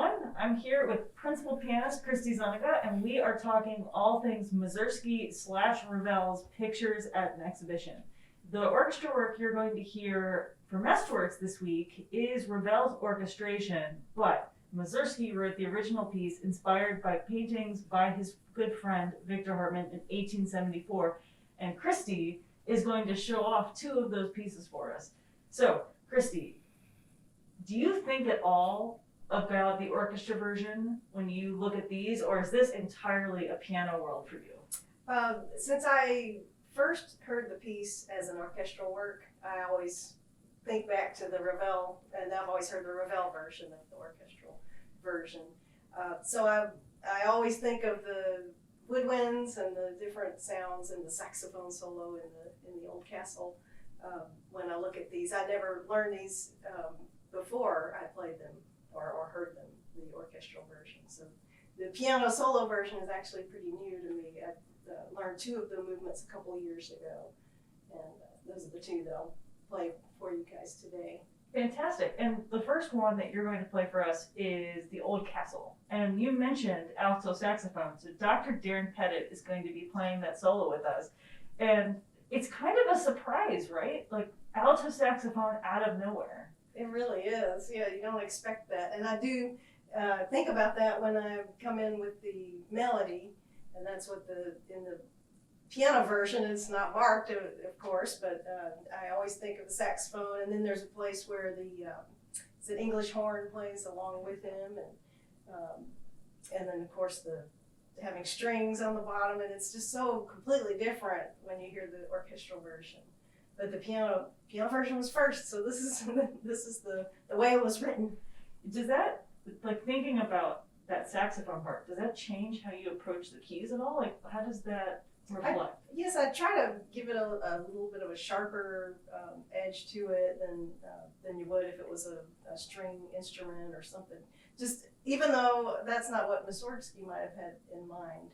everyone. I'm here with Principal Pianist Christi Zuniga, and we are talking all things Mussorgsky / Ravel's Pictures at an Exhibition. The orchestra work you're going to hear for Mestworks this week is Ravel's orchestration, but Mussorgsky wrote the original piece inspired by paintings by his good friend Victor Hartmann in 1874, and Christi is going to show off two of those pieces for us. So, Christi, do you think at all about the orchestra version when you look at these, or is this entirely a piano world for you? Since I first heard the piece as an orchestral work, I always think back to the Ravel, and I've always heard the Ravel version of the orchestral version. So I always think of the woodwinds and the different sounds and the saxophone solo in the old castle. When I look at these, I never learned these before I played them or heard them, the orchestral version. So the piano solo version is actually pretty new to me. I learned two of the movements a couple years ago, and those are the two that I'll play for you guys today. Fantastic. And the first one that you're going to play for us is the Old Castle. And you mentioned alto saxophone, so Dr. Darren Pettit is going to be playing that solo with us. And it's kind of a surprise, right? Like alto saxophone out of nowhere. It really is. Yeah, you don't expect that. And I do think about that when I come in with the melody, and that's what in the piano version is not marked, of course, but I always think of the saxophone, and then there's a place where it's an English horn plays along with him, and then of course having strings on the bottom, and it's just so completely different when you hear the orchestral version. But the piano version was first, so this is the way it was written. Does that, like thinking about that saxophone part, does that change how you approach the keys at all? Like how does that reflect? Yes, I try to give it a little bit of a sharper edge to it than you would if it was a string instrument or something. Just even though that's not what Mussorgsky might have had in mind,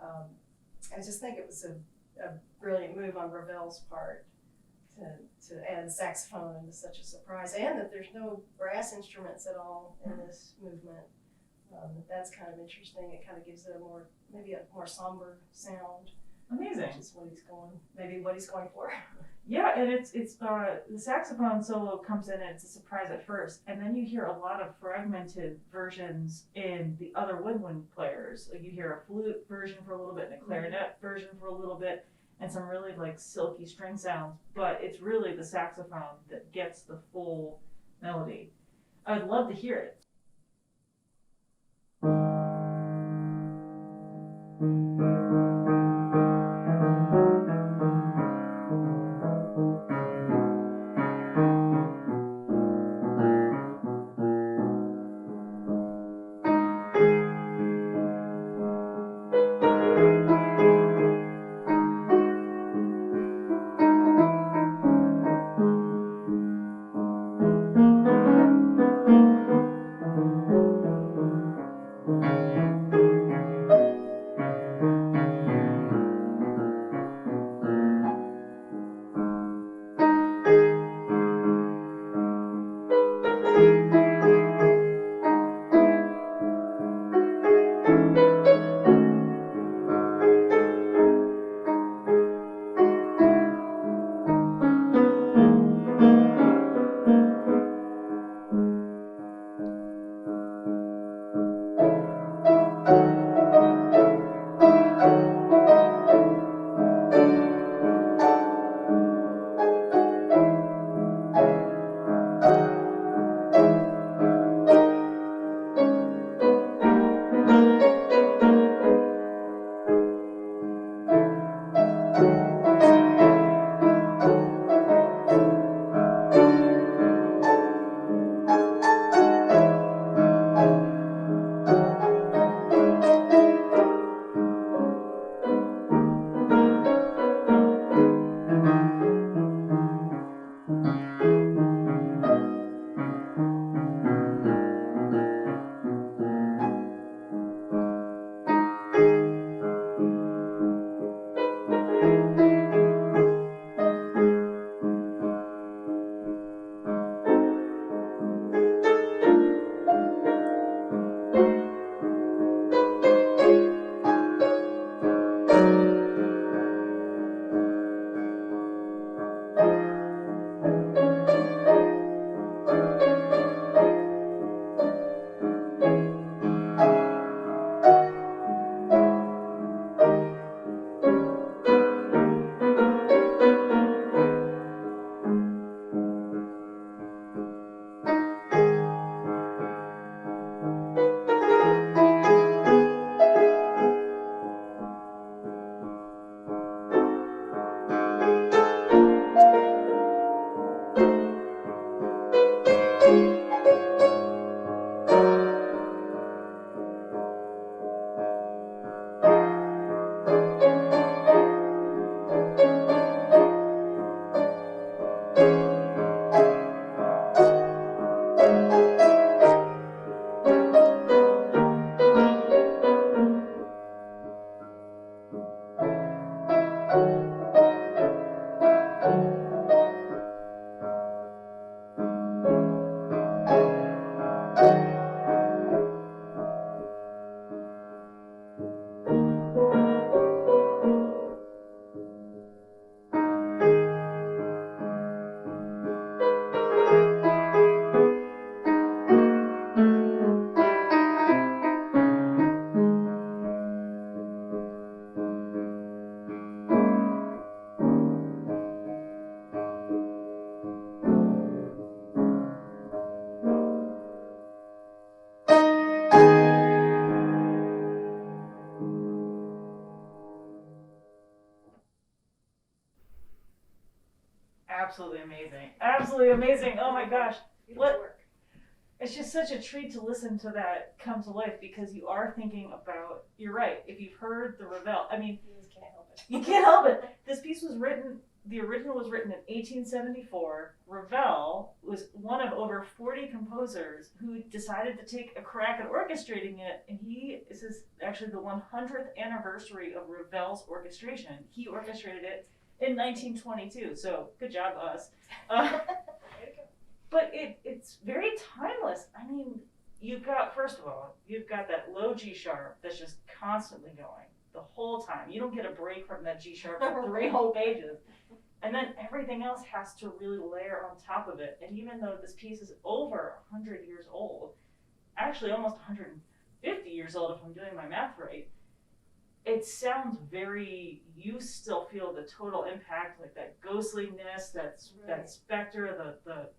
I just think it was a brilliant move on Ravel's part to add the saxophone into such a surprise, and that there's no brass instruments at all in this movement. That's kind of interesting. It kind of gives it maybe a more somber sound. Amazing. Which is what he's going for. Yeah, and it's the saxophone solo comes in and it's a surprise at first, and then you hear a lot of fragmented versions in the other woodwind players. Like you hear a flute version for a little bit and a clarinet version for a little bit, and some really like silky string sounds, but it's really the saxophone that gets the full melody. I'd love to hear it. absolutely amazing. Absolutely amazing. Oh my gosh. Beautiful What? work. It's just such a treat to listen to that come to life because you are thinking about, you're right, if you've heard the Ravel, I mean, You just can't help it. you can't help it. This piece was written, the original was written in 1874. Ravel was one of over 40 composers who decided to take a crack at orchestrating it, and this is actually the 100th anniversary of Ravel's orchestration. He orchestrated it in 1922, so good job, us. But it's very timeless. I mean, first of all, you've got that low G sharp that's just constantly going the whole time. You don't get a break from that G sharp for 3 whole pages. And then everything else has to really layer on top of it. And even though this piece is over 100 years old, actually almost 150 years old if I'm doing my math right, it sounds you still feel the total impact, like that ghostliness, that specter, the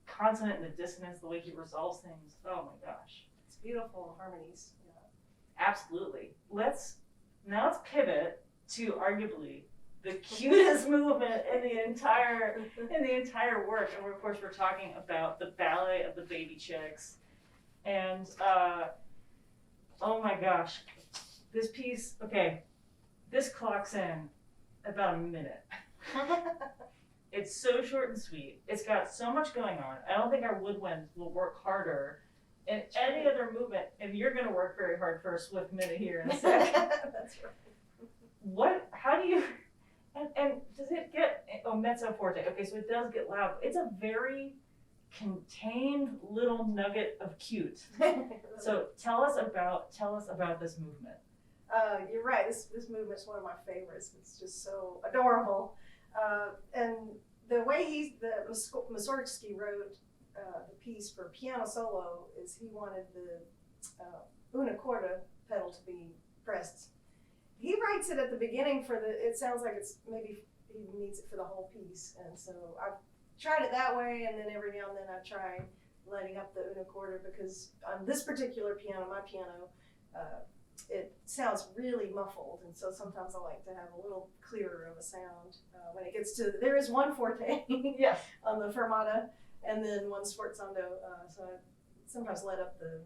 consonant and the dissonance, the way he resolves things. Oh my gosh. It's beautiful harmonies. Yeah. Absolutely. Let's pivot to arguably the cutest movement in the entire work. And of course we're talking about the Ballet of the Baby Chicks. And oh my gosh. This piece, okay, this clocks in about a minute. It's so short and sweet. It's got so much going on. I don't think our woodwinds will work harder in any other movement, and you're going to work very hard for a swift minute here in a second. That's right. How do you, and does it get, mezzo forte, okay, so it does get loud. It's a very contained little nugget of cute. So tell us about this movement. You're right. This movement's one of my favorites. It's just so adorable. And the way Mussorgsky wrote the piece for piano solo is he wanted the una corda pedal to be pressed. He writes it at the beginning it sounds like it's maybe he needs it for the whole piece. And so I've tried it that way, and then every now and then I try letting up the una corda because on this particular piano, my piano, it sounds really muffled, and so sometimes I like to have a little clearer of a sound when it gets to, there is one forte Yes. on the fermata, and then one sforzando, so I sometimes let up the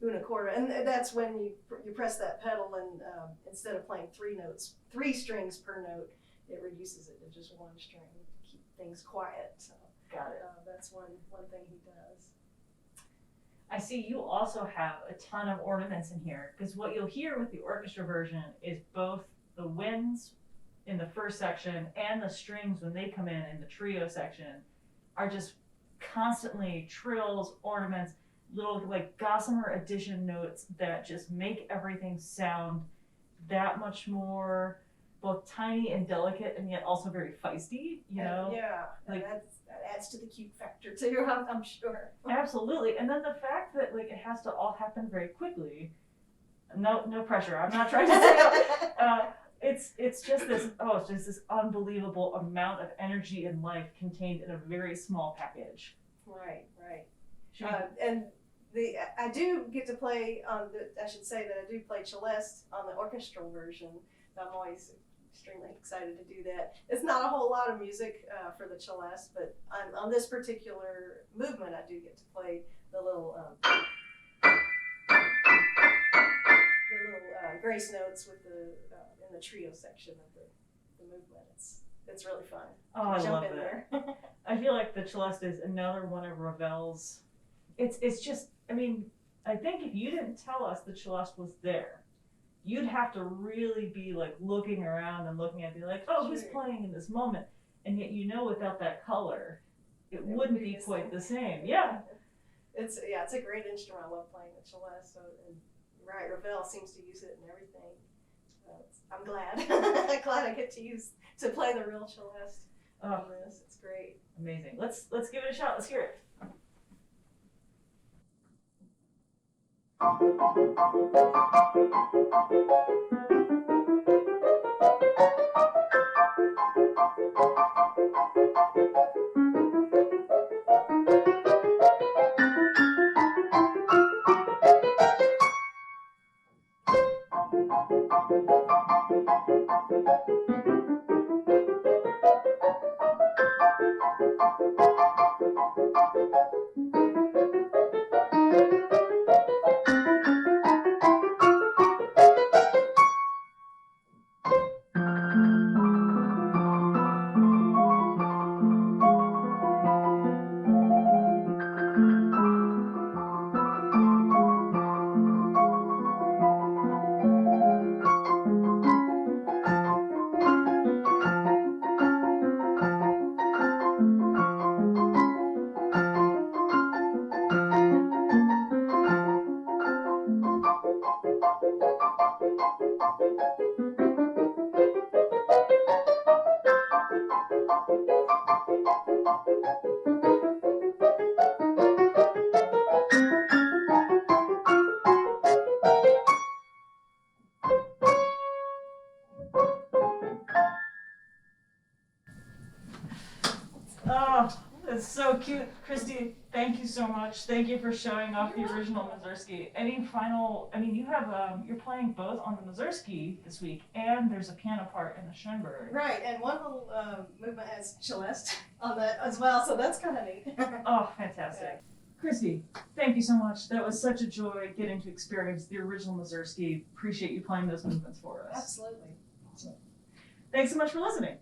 una corda, and that's when you press that pedal, and instead of playing 3 strings per note, it reduces it to just 1 string to keep things quiet. So Got it. that's one thing he does. I see you also have a ton of ornaments in here, because what you'll hear with the orchestra version is both the winds in the first section and the strings when they come in the trio section are just constantly trills, ornaments, little like gossamer addition notes that just make everything sound that much more both tiny and delicate, and yet also very feisty, you know? Yeah, like, that adds to the cute factor too, I'm sure. Absolutely, and then the fact that like it has to all happen very quickly. No pressure. I'm not trying to say it's just this unbelievable amount of energy and life contained in a very small package. Right. And I do get to play I should say that I do play Celeste on the orchestral version. I'm always extremely excited to do that. It's not a whole lot of music for the Celeste, but on this particular movement, I do get to play the little grace notes with in the trio section of the movement. It's really fun. Oh, I love in that. there. I feel like the Celeste is another one of Ravel's. It's just, I mean, I think if you didn't tell us the Celeste was there, you'd have to really be like looking around and looking at me like, oh, who's playing in this moment? And yet, without that color, it wouldn't be quite the same. Yeah. It's a great instrument. I love playing the Celeste. So, and right, Ravel seems to use it in everything. I'm glad. Glad I get to play the real Celeste on this. It's great. Amazing. Let's give it a shot. Let's hear it. Oh, it's so cute. Christi, thank you so much. Thank you for showing off the original Mussorgsky. Any final, I mean, you have, you're playing both on the Mussorgsky this week, and there's a piano part in the Schoenberg. Right, and one little movement has Celeste on that as well, so that's kind of neat. Oh, fantastic. Christi, thank you so much. That was such a joy getting to experience the original Mussorgsky. Appreciate you playing those movements for us. Absolutely. Thanks so much for listening.